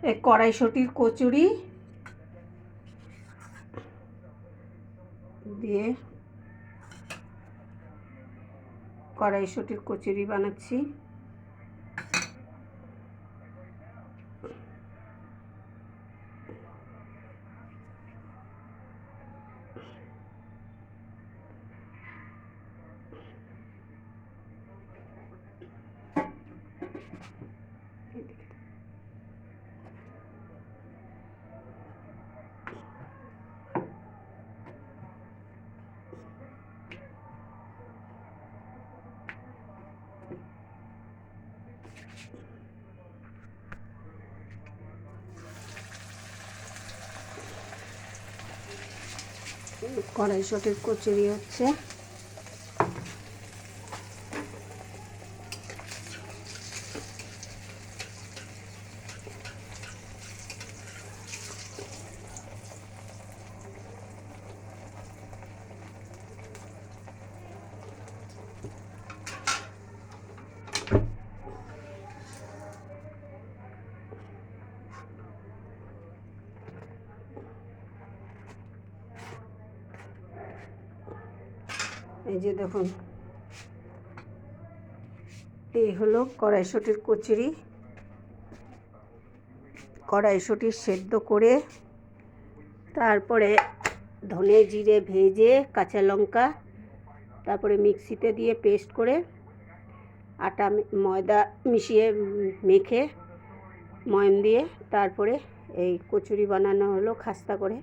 এই কড়াইশুঁটির কচুরি দিয়ে কড়াইশুঁটির কচুরি বানাচ্ছি। কড়াইশুঁটির কচুরি হচ্ছে। এই যে দেখুন, এই হলো কড়াইশুঁটির কচুরি। কড়াইশুঁটি সেদ্ধ করে তারপরে ধনে জিরে ভেজে কাঁচা লঙ্কা তারপরে মিক্সিতে দিয়ে পেস্ট করে আটা ময়দা মিশিয়ে মেখে ময়ান দিয়ে তারপরে এই কচুরি বানানো হলো খাস্তা করে।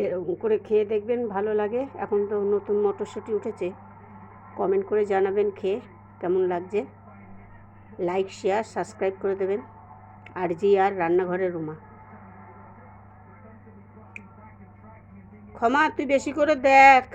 এরকম করে খেয়ে দেখবেন, ভালো লাগে। এখন তো নতুন মটরশুঁটি উঠেছে, কমেন্ট করে জানাবেন খেয়ে কেমন লাগছে। লাইক শেয়ার সাবস্ক্রাইব করে দেবেন। আর রান্নাঘরের রুমা। ক্ষমা, তুই বেশি করে দেখ।